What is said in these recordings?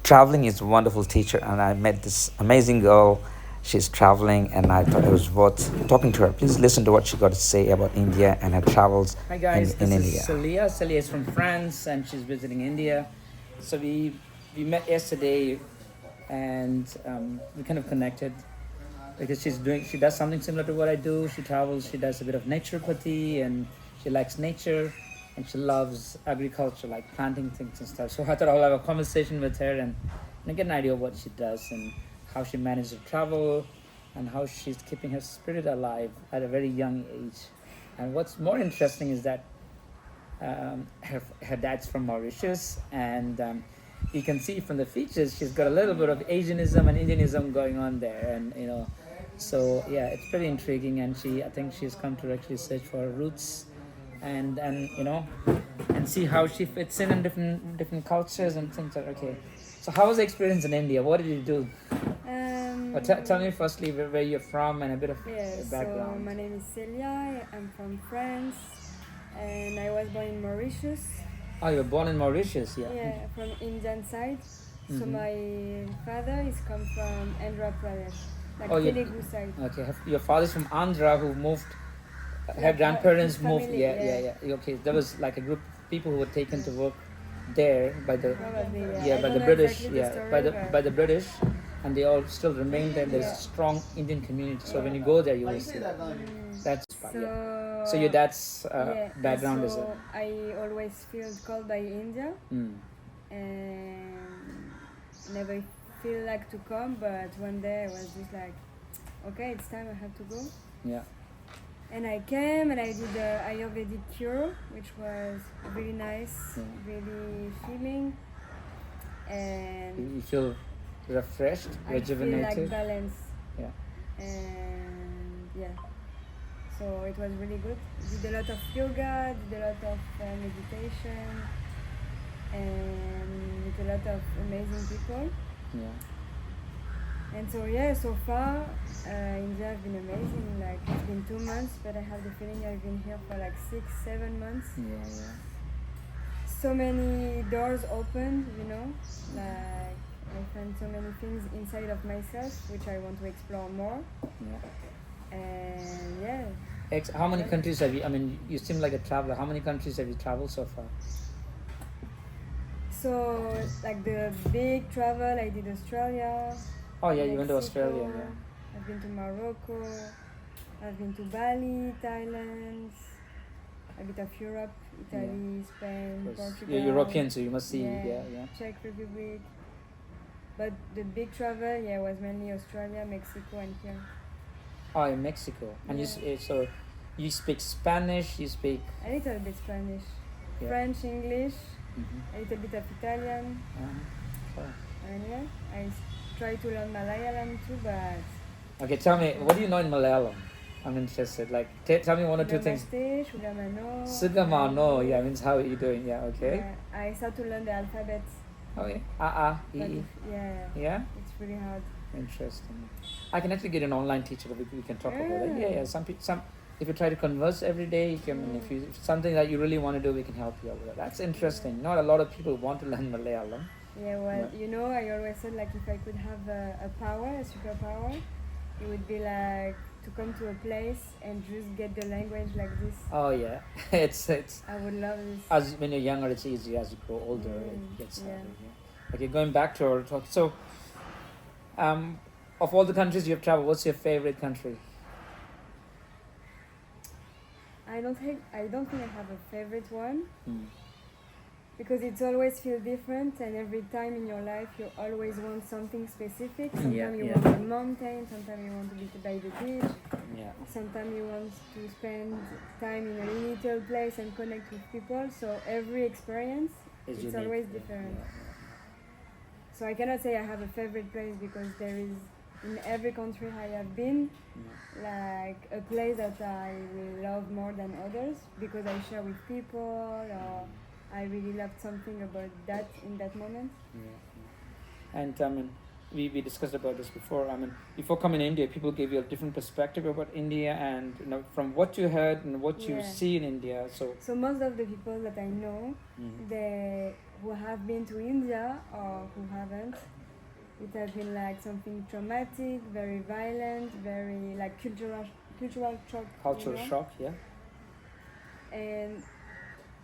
traveling is a wonderful teacher, and I met this amazing girl. She's traveling, and I thought it was worth talking to her. Please listen to what she got to say about India and her travels Hi guys, in this is India. Celia. Celia is from France and she's visiting India. So we met yesterday and we kind of connected because she does something similar to what I do. She travels, she does a bit of naturopathy and she likes nature and she loves agriculture, like planting things and stuff. So I thought I'll have a conversation with her and get an idea of what she does and how she manages to travel and how she's keeping her spirit alive at a very young age. And what's more interesting is that her dad's from Mauritius, and you can see from the features she's got a little bit of Asianism and Indianism going on there, and so yeah, it's pretty intriguing. And I think she's come to actually search for her roots, and and see how she fits in different cultures and things. Like, okay, so how was the experience in India? What did you do? Tell me firstly where you're from and a bit of background. So my name is Celia. I'm from France, and I was born in Mauritius. Oh, you were born in Mauritius, yeah. Yeah, from Indian side. So Mhm. my father is come from Andhra Pradesh, like Oh, Telugu side. Okay, your father's from Andhra who moved. Her Like, grandparents his moved. family, Yeah. Okay, there was like a group of people who were taken to work there by the Probably, yeah. yeah I by don't the know British exactly the story, by the British, and they all still remain there. There's a Yeah. strong Indian community. So when you go there, you will see that's So yeah. So your dad's yeah, background so is a I always feel called by India, mm, and never feel like to come, but one day I was just like, okay, it's time, I have to go. yeah. And I came and I did the Ayurvedic cure, which was really nice, really healing, and You feel refreshed, I feel like rejuvenated. balance. Yeah. And yeah, so it was really good. Did a lot of yoga, did a lot of meditation, and with a lot of amazing people. Yeah. And so yeah, so far India has been amazing. Like it's been 2 months, but I have the feeling I've been here for like 6-7 months. Yeah. So many doors opened, like I found so many things inside of myself which I want to explore more. Yeah. And yeah. How many countries have you? I mean, you seem like a traveler. How many countries have you traveled so far? So like the big travel, I did Australia. Oh yeah, you went to Mexico, Australia. Yeah. I've been to Morocco. I've been to Bali, Thailand, a bit of Europe, Italy, Spain, Portugal. You're European, so you must see. Yeah. Czech Republic. But the big travel, was mainly Australia, Mexico, and here. Oh, in Mexico, and so you speak Spanish. You speak a little bit Spanish, French, English, a little bit of Italian, and I try to learn Malayalam too, but. Okay, tell me, what do you know in Malayalam? I'm interested. Like, tell me one or two things. Sugamano. Sugamano, yeah, means how are you doing? Yeah, okay. Yeah, I start to learn the alphabet. Oh yeah, Yeah. It's really hard. Interesting. I can actually get an online teacher. We can talk about it. Yeah. Some if you try to converse every day, you can. If something that you really want to do, we can help you out with it. That's interesting. Not a lot of people want to learn Malayalam. Yeah, well, I always said like if I could have a power, a superpower, it would be like to come to a place and just get the language like this. Oh yeah, it's. I would love this. As when you're younger, it's easy. As you grow older, it gets harder. Yeah. Okay, going back to our talk. So, of all the countries you've traveled, what's your favorite country? I don't think I have a favorite one. Because it's always feel different, and every time in your life you always want something specific. Sometimes you want a mountain, sometimes you want to be by the beach, sometimes you want to spend time in a little place and connect with people. So every experience it's always different. So I cannot say I have a favorite place, because there is in every country I have been like a place that I will love more than others, because I share with people, or I really loved something about that in that moment. And we discussed about this before. I mean, before coming to India, people gave you a different perspective about India, and from what you heard and what you see in India. So most of the people that I know, they who have been to India or who haven't, it has been like something traumatic, very violent, very like cultural shock. Cultural shock, yeah. And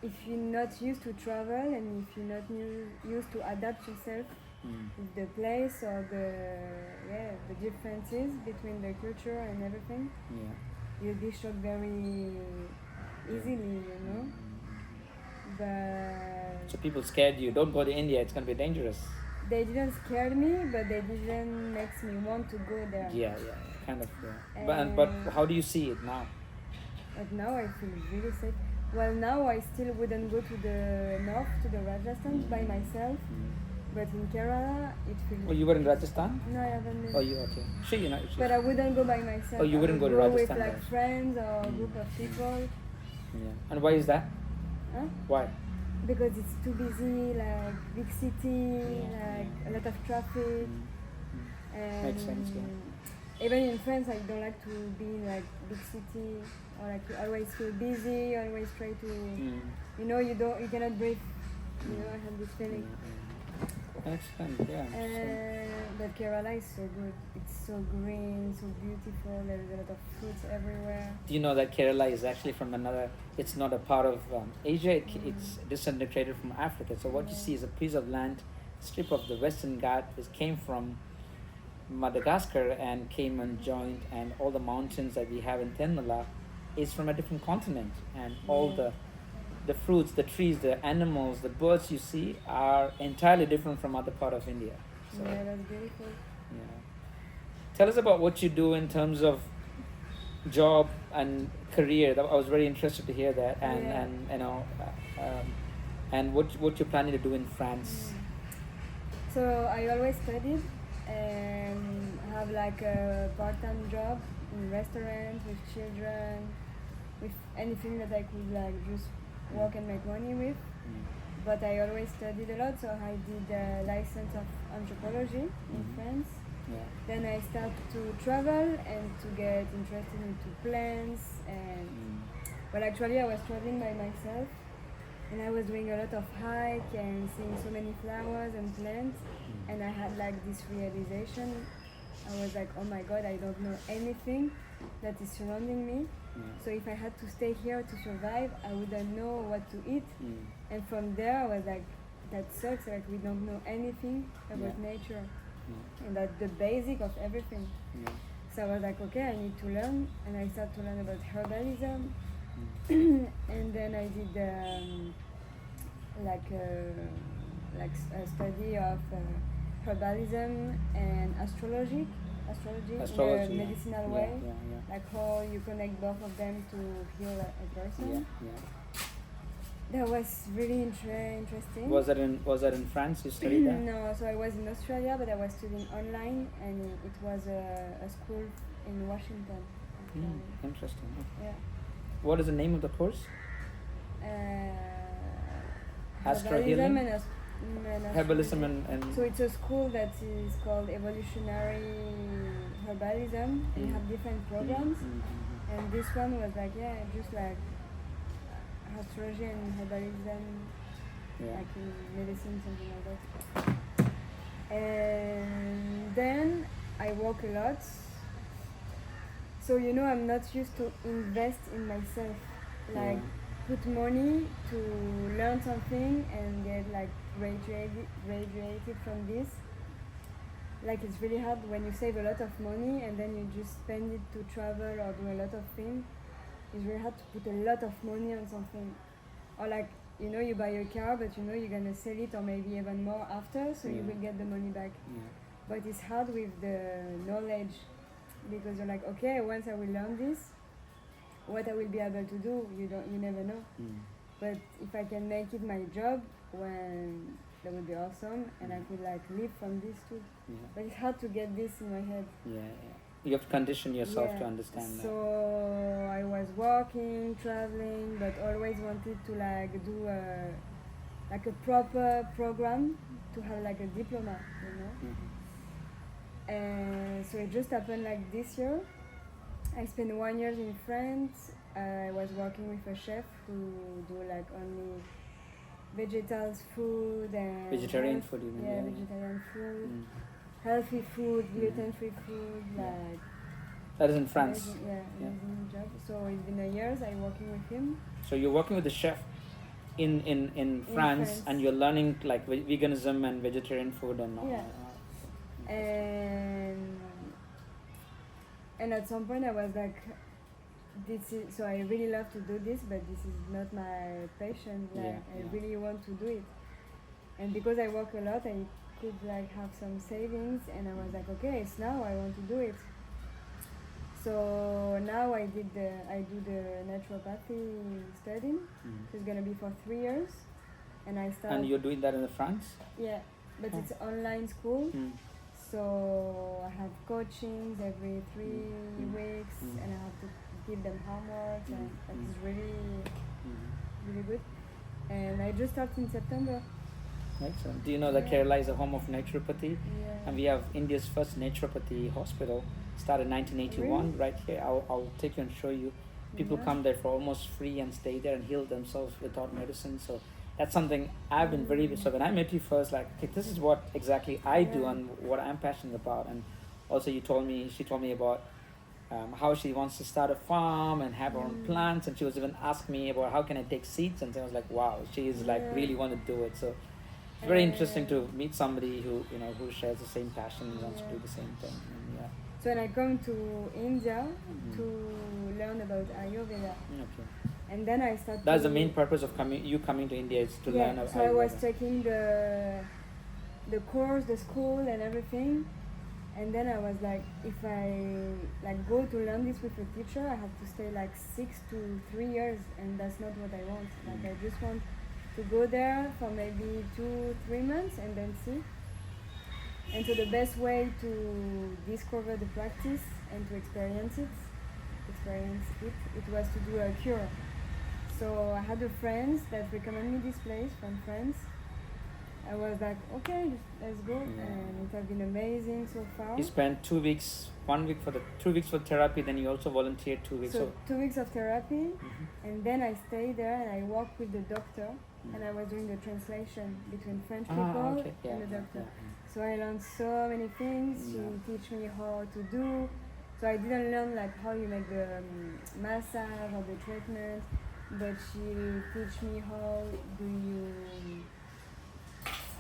if you're not used to travel and if you're not used to adapt yourself with the place or the differences between the culture and everything, you'll be shocked very easily, But so people scared you. Don't go to India. It's gonna be dangerous. They didn't scare me, but they didn't make me want to go there. Yeah, kind of. Yeah. But how do you see it now? But now I feel really safe. Well, now I still wouldn't go to the north, to the Rajasthan by myself. But in Kerala, it feels. Oh, you were in Rajasthan? No, I haven't been. Oh, you okay? Sure, you're not. But I wouldn't go by myself. Oh, you wouldn't go to Rajasthan? With like friends or a group of people. Yeah. And why is that? Huh? Why? Because it's too busy, like big city, like a lot of traffic. And makes sense. Yeah. Even in France, I don't like to be in like big city or like you always feel busy, always try to, you cannot breathe. I have this feeling. Excellent, yeah. But Kerala is so good. It's so green, so beautiful. There's a lot of fruits everywhere. Do you know that Kerala is actually from another? It's not a part of Asia. It's disintegrated from Africa. So what you see is a piece of land, strip of the Western Ghat, which came from Madagascar and came and joined, and all the mountains that we have in Tenmala is from a different continent, and all the fruits, the trees, the animals, the birds you see are entirely different from other part of India. So, yeah, that's beautiful. Yeah. Tell us about what you do in terms of job and career. I was very interested to hear that, and what you're planning to do in France. So I always studied and have like a part-time job in restaurants with children, with anything that I could like just work and make money with. But I always studied a lot, so I did a license of anthropology in France. Then I started to travel and to get interested into plants and well, actually I was traveling by myself and I was doing a lot of hike and seeing so many flowers and plants, and I had like this realization. I was like, oh my god, I don't know anything that is surrounding me. So if I had to stay here to survive, I wouldn't know what to eat. And from there I was like, that sucks, like we don't know anything about nature. And that's the basic of everything. So I was like, okay, I need to learn, and I started to learn about herbalism. And then I did a study of herbalism and astrology in a medicinal way, like how you connect both of them to heal a person. That was really interesting. Was that in France you studied that? No, so I was in Australia, but I was studying online, and it was a school in Washington. Interesting. Okay. Yeah. What is the name of the course? Herbalism Herbalism and so it's a school that is called evolutionary herbalism, and you have different programs. And this one was like just like astrology and herbalism, like in medicine, something like that. And then I work a lot, so I'm not used to invest in myself, like put money to learn something and get like graduated from this. Like it's really hard when you save a lot of money and then you just spend it to travel or do a lot of things. It's really hard to put a lot of money on something. Or like, you buy a car, but you're gonna sell it or maybe even more after, so you will get the money back. But it's hard with the knowledge, because you're like, okay, once I will learn this, what I will be able to do, you never know. But if I can make it my job, that would be awesome, and I could like live from this too. But it's hard to get this in my head. You have to condition yourself to understand that. So I was working, traveling, but always wanted to like do a proper program to have like a diploma, And so it just happened like this year. I spent 1 year in France. I was working with a chef who do like only vegetables food and Vegetarian food, you mean? yeah, vegetarian food, healthy food, gluten-free food, like that is in France. amazing, amazing job. So it's been a year I working with him. So you're working with the chef in France, and you're learning like veganism and vegetarian food and all. Yeah. And at some point I was like, this is, so I really love to do this, but this is not my passion. Like I really want to do it, and because I work a lot, I could like have some savings, and I was like, okay, it's now I want to do it. So now I do the naturopathy studying. So it's gonna be for 3 years, and I start. And you're doing that in France? Yeah, but it's online school. So I have coachings every 3 weeks, and I have to give them homework, and it's really good. And I just started in September. Excellent. Do you know that Kerala is a home of naturopathy? Yeah. And we have India's first naturopathy hospital, started in 1981, Really? right here. I'll take you and show you. People come there for almost free and stay there and heal themselves without medicine. So that's something I've been very, so when I met you first, like, okay, this is what exactly I do and what I'm passionate about. And also she told me about how she wants to start a farm and have her own plants. And she was even asking me about how can I take seeds. And so I was like, wow, she is like really want to do it. So it's very interesting to meet somebody who, who shares the same passion and wants to do the same thing. And, so when I come to India to learn about Ayurveda, and then I started. That's the main purpose of coming to India, is to learn about Ayurveda. So I was taking the course, the school, and everything, and then I was like, if I like go to learn this with a teacher, I have to stay like 6 to 3 years, and that's not what I want. Like I just want to go there for maybe 2-3 months and then see. And so the best way to discover the practice and to experience it was to do a cure. So I had a friend that recommended me this place from France. I was like, okay, let's go, and it has been amazing so far. You spent 2 weeks, 1 week for 2 weeks for therapy, then you also volunteered 2 weeks. So 2 weeks of therapy, and then I stayed there and I worked with the doctor, and I was doing the translation between French people and the doctor. So I learned so many things. She teach me how to do. So I didn't learn like how you make the massage or the treatment, but she teach me how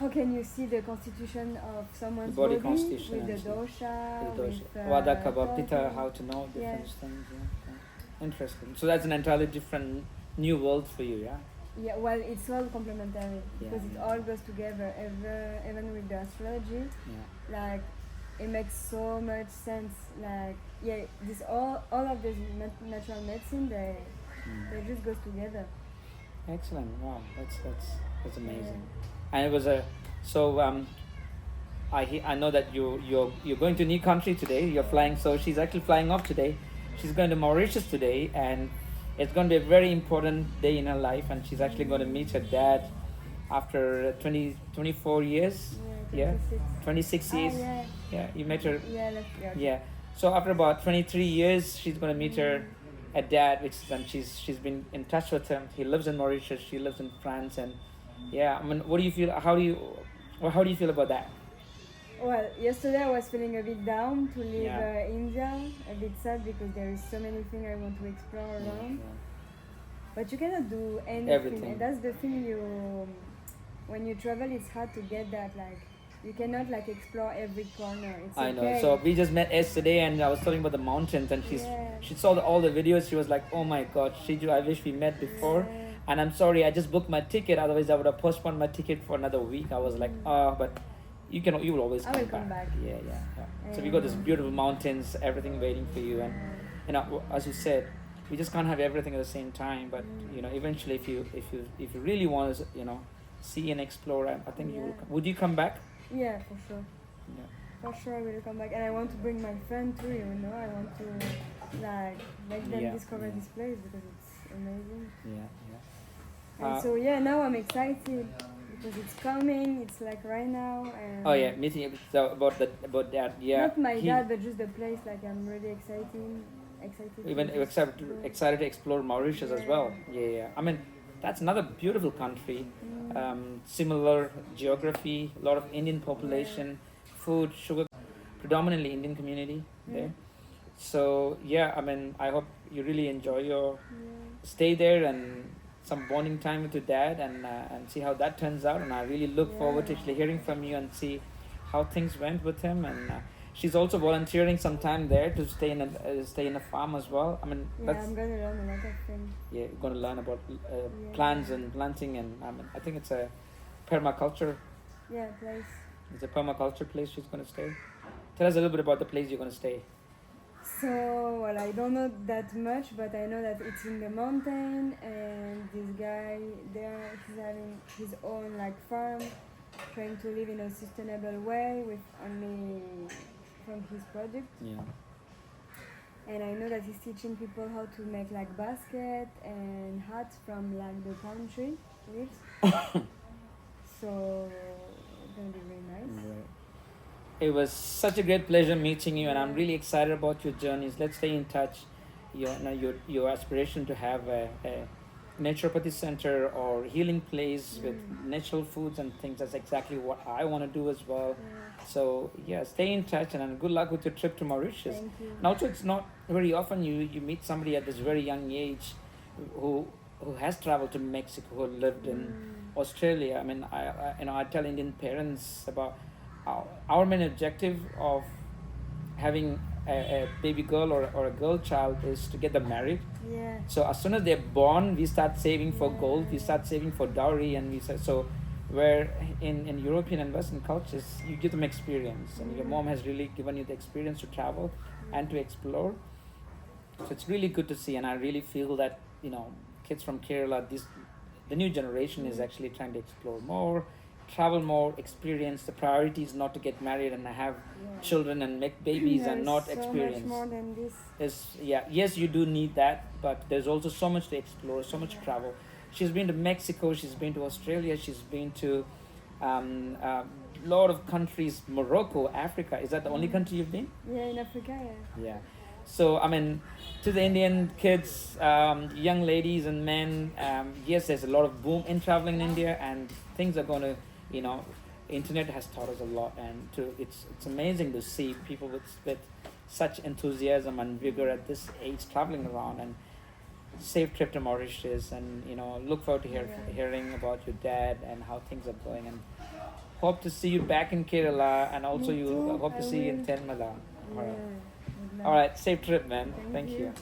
can you see the constitution of someone's body with constitution the dosha, with Vata, Kapha, Pitta, how to know different things. Yeah. Interesting. So that's an entirely different new world for you, yeah? Yeah, well, it's all complementary because it all goes together. Even with the astrology, like it makes so much sense. Like this all of this natural medicine, they just goes together. Excellent! Wow, that's amazing. And it was I know that you're going to a new country today. You're flying, so she's actually flying off today. She's going to Mauritius today, and it's going to be a very important day in her life, and she's actually going to meet her dad after 24 years. 26 years. You met her. Yeah. So after about 23 years, she's going to meet her dad, and she's been in touch with him. He lives in Mauritius. She lives in France, and I mean, what do you feel? How do you feel about that? Well, yesterday I was feeling a bit down to leave India, a bit sad because there is so many things I want to explore around. But you cannot do anything, and that's the thing. When you travel, it's hard to get that. Like, you cannot like explore every corner. I know. So we just met yesterday, and I was talking about the mountains, and she saw all the videos. She was like, "Oh my God, Shiju, I wish we met before." And I'm sorry, I just booked my ticket. Otherwise, I would have postponed my ticket for another week. I was like, but you will always come back. Yeah. So we got these beautiful mountains, everything waiting for you, and as you said, we just can't have everything at the same time. But eventually, if you really want to, see and explore, I think you will. Would you come back? Yeah, for sure. Yeah. For sure, I will come back, and I want to bring my friend too. I want to like make them discover this place because it's amazing. And so now I'm excited because it's coming. It's like right now. And Oh yeah, meeting about that. Yeah, not my dad, but just the place. Like I'm really excited. Even to just go. excited to explore Mauritius as well. Yeah. I mean, that's another beautiful country. Similar geography, a lot of Indian population, food, sugar, predominantly Indian community there. So yeah, I mean, I hope you really enjoy your stay there and some bonding time with your dad, and see how that turns out. And I really look forward to actually hearing from you and see how things went with him. And she's also volunteering some time there to stay in a farm as well. I mean, Yeah, I'm gonna learn a lot of things. yeah, you're going to learn about plants and planting, and I think it's a permaculture. Yeah, place. It's a permaculture place she's going to stay. Tell us a little bit about the place you're going to stay. So, well, I don't know that much, but I know that it's in the mountain, and this guy there, he's having his own like farm, trying to live in a sustainable way with only from his product. Yeah. And I know that he's teaching people how to make like basket and hats from like the palm tree leaves. So it's gonna be very nice. Right. It was such a great pleasure meeting you, and I'm really excited about your journeys. Let's stay in touch. Your aspiration to have a naturopathy center or healing place with natural foods and things. That's exactly what I want to do as well. So yeah, stay in touch, and good luck with your trip to Mauritius. Thank you. And also, it's not very often you meet somebody at this very young age who has traveled to Mexico, who lived in Australia. I mean, I tell Indian parents about our main objective of having a baby girl or a girl child is to get them married. Yeah. So as soon as they're born, we start saving for gold, we start saving for dowry, and we say so. Where in European and Western cultures, you give them experience, and your mom has really given you the experience to travel and to explore. So it's really good to see, and I really feel that kids from Kerala, the new generation is actually trying to explore more, travel more, experience. The priority is not to get married and have children and make babies and not so experience. much more than this. Yes, you do need that, but there's also so much to explore, so much travel. She's been to Mexico, she's been to Australia, she's been to a lot of countries, Morocco, Africa. Is that the only country you've been? Yeah, in Africa, yeah. Yeah. So, I mean, to the Indian kids, young ladies and men, yes, there's a lot of boom in traveling in India, and things are going to, internet has taught us a lot, and it's amazing to see people with such enthusiasm and vigor at this age traveling around. And safe trip to Mauritius, and look forward to hearing about your dad and how things are going, and hope to see you back in Kerala, and also hope to see you in Tenmala. All right. All right, safe trip, man. Thank you.